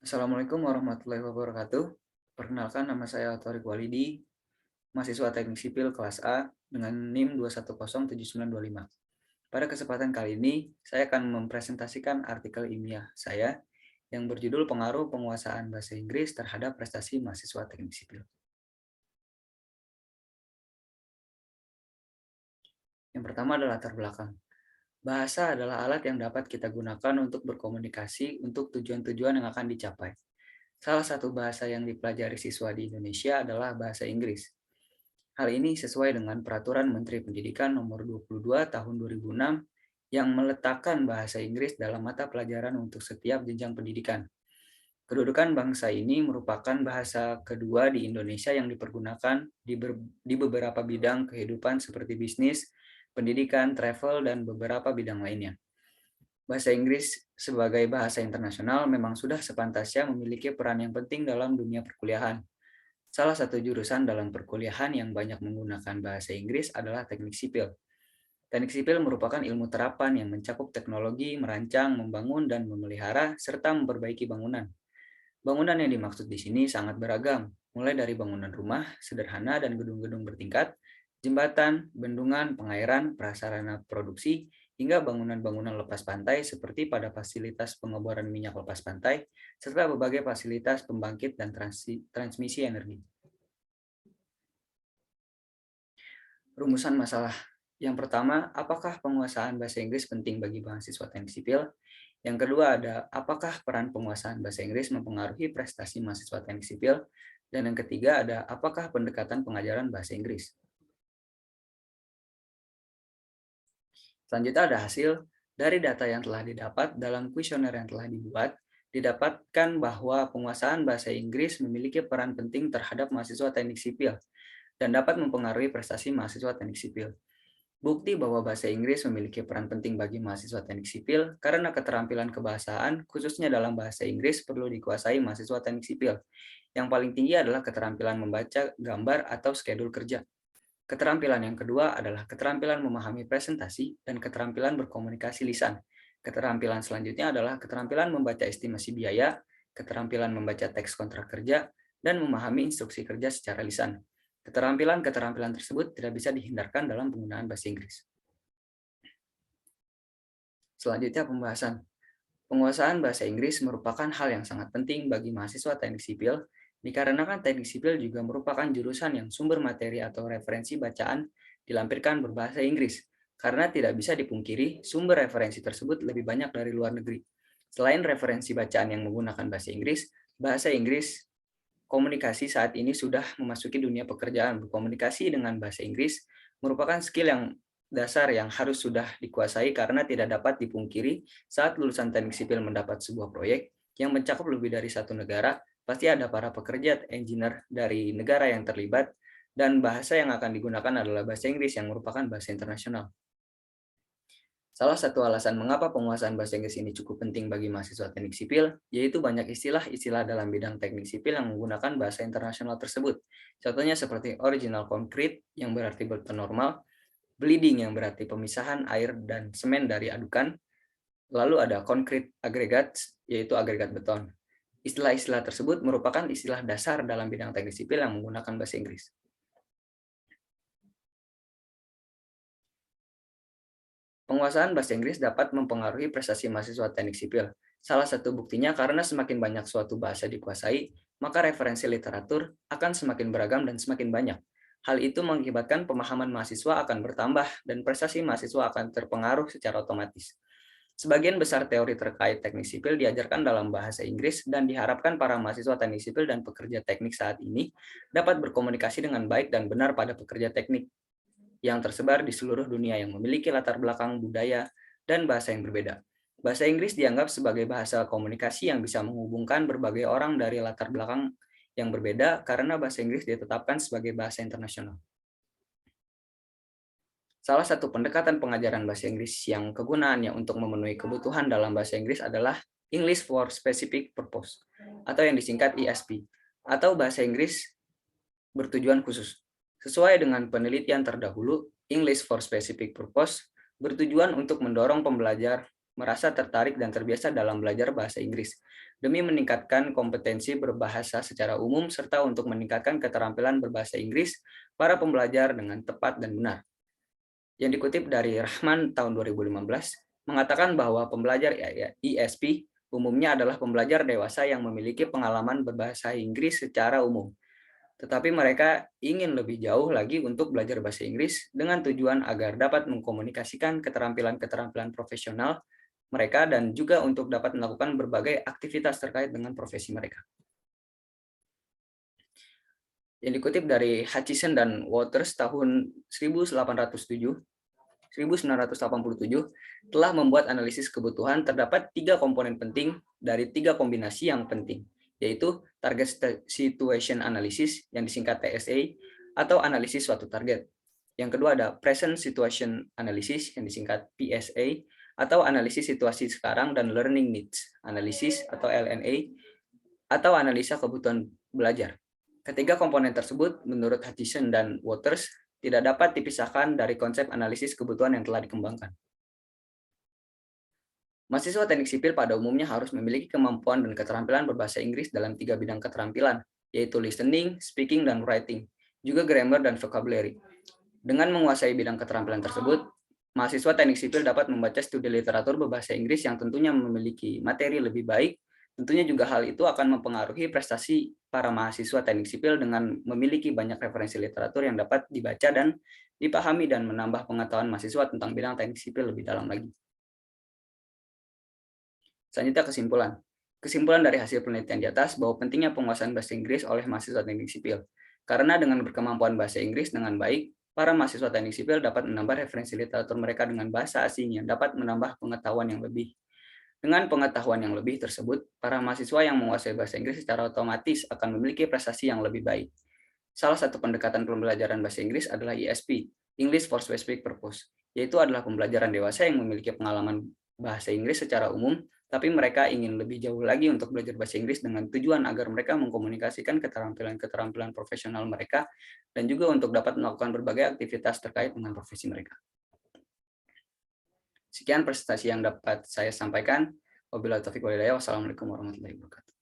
Assalamualaikum warahmatullahi wabarakatuh. Perkenalkan, nama saya Thorik Walidi, mahasiswa Teknik Sipil kelas A dengan NIM 2107925. Pada kesempatan kali ini, saya akan mempresentasikan artikel ilmiah saya yang berjudul Pengaruh Penguasaan Bahasa Inggris terhadap Prestasi Mahasiswa Teknik Sipil. Yang pertama adalah latar belakang. Bahasa adalah alat yang dapat kita gunakan untuk berkomunikasi untuk tujuan-tujuan yang akan dicapai. Salah satu bahasa yang dipelajari siswa di Indonesia adalah bahasa Inggris. Hal ini sesuai dengan Peraturan Menteri Pendidikan Nomor 22 Tahun 2006 yang meletakkan bahasa Inggris dalam mata pelajaran untuk setiap jenjang pendidikan. Kedudukan bangsa ini merupakan bahasa kedua di Indonesia yang dipergunakan di beberapa bidang kehidupan seperti bisnis, pendidikan, travel, dan beberapa bidang lainnya. Bahasa Inggris sebagai bahasa internasional memang sudah sepantasnya memiliki peran yang penting dalam dunia perkuliahan. Salah satu jurusan dalam perkuliahan yang banyak menggunakan bahasa Inggris adalah teknik sipil. Teknik sipil merupakan ilmu terapan yang mencakup teknologi, merancang, membangun, dan memelihara, serta memperbaiki bangunan. Bangunan yang dimaksud di sini sangat beragam, mulai dari bangunan rumah, sederhana, dan gedung-gedung bertingkat, jembatan, bendungan, pengairan, prasarana produksi, hingga bangunan-bangunan lepas pantai seperti pada fasilitas pengeboran minyak lepas pantai, serta berbagai fasilitas pembangkit dan transmisi energi. Rumusan masalah. Yang pertama, apakah penguasaan bahasa Inggris penting bagi mahasiswa teknik sipil? Yang kedua ada, apakah peran penguasaan bahasa Inggris mempengaruhi prestasi mahasiswa teknik sipil? Dan yang ketiga ada, apakah pendekatan pengajaran bahasa Inggris? Selanjutnya ada hasil. Dari data yang telah didapat dalam kuesioner yang telah dibuat, didapatkan bahwa penguasaan bahasa Inggris memiliki peran penting terhadap mahasiswa teknik sipil dan dapat mempengaruhi prestasi mahasiswa teknik sipil. Bukti bahwa bahasa Inggris memiliki peran penting bagi mahasiswa teknik sipil karena keterampilan kebahasaan, khususnya dalam bahasa Inggris, perlu dikuasai mahasiswa teknik sipil. Yang paling tinggi adalah keterampilan membaca gambar atau skedul kerja. Keterampilan yang kedua adalah keterampilan memahami presentasi dan keterampilan berkomunikasi lisan. Keterampilan selanjutnya adalah keterampilan membaca estimasi biaya, keterampilan membaca teks kontrak kerja, dan memahami instruksi kerja secara lisan. Keterampilan-keterampilan tersebut tidak bisa dihindarkan dalam penggunaan bahasa Inggris. Selanjutnya pembahasan. Penguasaan bahasa Inggris merupakan hal yang sangat penting bagi mahasiswa teknik sipil, dikarenakan teknik sipil juga merupakan jurusan yang sumber materi atau referensi bacaan dilampirkan berbahasa Inggris, karena tidak bisa dipungkiri sumber referensi tersebut lebih banyak dari luar negeri. Selain referensi bacaan yang menggunakan bahasa Inggris komunikasi saat ini sudah memasuki dunia pekerjaan. Berkomunikasi dengan bahasa Inggris merupakan skill yang dasar yang harus sudah dikuasai karena tidak dapat dipungkiri saat lulusan teknik sipil mendapat sebuah proyek yang mencakup lebih dari satu negara, pasti ada para pekerja engineer dari negara yang terlibat dan bahasa yang akan digunakan adalah bahasa Inggris yang merupakan bahasa internasional. Salah satu alasan mengapa penguasaan bahasa Inggris ini cukup penting bagi mahasiswa teknik sipil, yaitu banyak istilah-istilah dalam bidang teknik sipil yang menggunakan bahasa internasional tersebut. Contohnya seperti original concrete yang berarti beton normal, bleeding yang berarti pemisahan air dan semen dari adukan, lalu ada concrete aggregates, yaitu agregat beton. Istilah-istilah tersebut merupakan istilah dasar dalam bidang teknik sipil yang menggunakan bahasa Inggris. Penguasaan bahasa Inggris dapat mempengaruhi prestasi mahasiswa teknik sipil. Salah satu buktinya karena semakin banyak suatu bahasa dikuasai, maka referensi literatur akan semakin beragam dan semakin banyak. Hal itu mengakibatkan pemahaman mahasiswa akan bertambah dan prestasi mahasiswa akan terpengaruh secara otomatis. Sebagian besar teori terkait teknik sipil diajarkan dalam bahasa Inggris dan diharapkan para mahasiswa teknik sipil dan pekerja teknik saat ini dapat berkomunikasi dengan baik dan benar pada pekerja teknik yang tersebar di seluruh dunia yang memiliki latar belakang budaya dan bahasa yang berbeda. Bahasa Inggris dianggap sebagai bahasa komunikasi yang bisa menghubungkan berbagai orang dari latar belakang yang berbeda karena bahasa Inggris ditetapkan sebagai bahasa internasional. Salah satu pendekatan pengajaran bahasa Inggris yang kegunaannya untuk memenuhi kebutuhan dalam bahasa Inggris adalah English for Specific Purpose, atau yang disingkat ESP, atau bahasa Inggris bertujuan khusus. Sesuai dengan penelitian terdahulu, English for Specific Purpose bertujuan untuk mendorong pembelajar merasa tertarik dan terbiasa dalam belajar bahasa Inggris, demi meningkatkan kompetensi berbahasa secara umum serta untuk meningkatkan keterampilan berbahasa Inggris para pembelajar dengan tepat dan benar. Yang dikutip dari Rahman tahun 2015, mengatakan bahwa pembelajar ISP umumnya adalah pembelajar dewasa yang memiliki pengalaman berbahasa Inggris secara umum. Tetapi mereka ingin lebih jauh lagi untuk belajar bahasa Inggris dengan tujuan agar dapat mengkomunikasikan keterampilan-keterampilan profesional mereka dan juga untuk dapat melakukan berbagai aktivitas terkait dengan profesi mereka. Yang dikutip dari Hutchison dan Waters tahun 1987 telah membuat analisis kebutuhan terdapat 3 komponen penting dari 3 kombinasi yang penting, yaitu Target Situation Analysis yang disingkat TSA atau analisis suatu target. Yang kedua ada Present Situation Analysis yang disingkat PSA atau analisis situasi sekarang dan Learning Needs Analysis atau LNA atau analisa kebutuhan belajar. Ketiga komponen tersebut menurut Hutchison dan Waters tidak dapat dipisahkan dari konsep analisis kebutuhan yang telah dikembangkan. Mahasiswa teknik sipil pada umumnya harus memiliki kemampuan dan keterampilan berbahasa Inggris dalam 3 bidang keterampilan, yaitu listening, speaking, dan writing, juga grammar dan vocabulary. Dengan menguasai bidang keterampilan tersebut, mahasiswa teknik sipil dapat membaca studi literatur berbahasa Inggris yang tentunya memiliki materi lebih baik. Tentunya juga hal itu akan mempengaruhi prestasi para mahasiswa teknik sipil dengan memiliki banyak referensi literatur yang dapat dibaca dan dipahami dan menambah pengetahuan mahasiswa tentang bidang teknik sipil lebih dalam lagi. Selanjutnya kesimpulan. Kesimpulan dari hasil penelitian di atas bahwa pentingnya penguasaan bahasa Inggris oleh mahasiswa teknik sipil. Karena dengan berkemampuan bahasa Inggris dengan baik, para mahasiswa teknik sipil dapat menambah referensi literatur mereka dengan bahasa asing yang dapat menambah pengetahuan yang lebih. Dengan pengetahuan yang lebih tersebut, para mahasiswa yang menguasai bahasa Inggris secara otomatis akan memiliki prestasi yang lebih baik. Salah satu pendekatan pembelajaran bahasa Inggris adalah ESP, English for Specific Purpose, yaitu adalah pembelajaran dewasa yang memiliki pengalaman bahasa Inggris secara umum, tapi mereka ingin lebih jauh lagi untuk belajar bahasa Inggris dengan tujuan agar mereka mengkomunikasikan keterampilan-keterampilan profesional mereka dan juga untuk dapat melakukan berbagai aktivitas terkait dengan profesi mereka. Sekian presentasi yang dapat saya sampaikan. Wabillahi taufiq wal hidayah. Wassalamualaikum warahmatullahi wabarakatuh.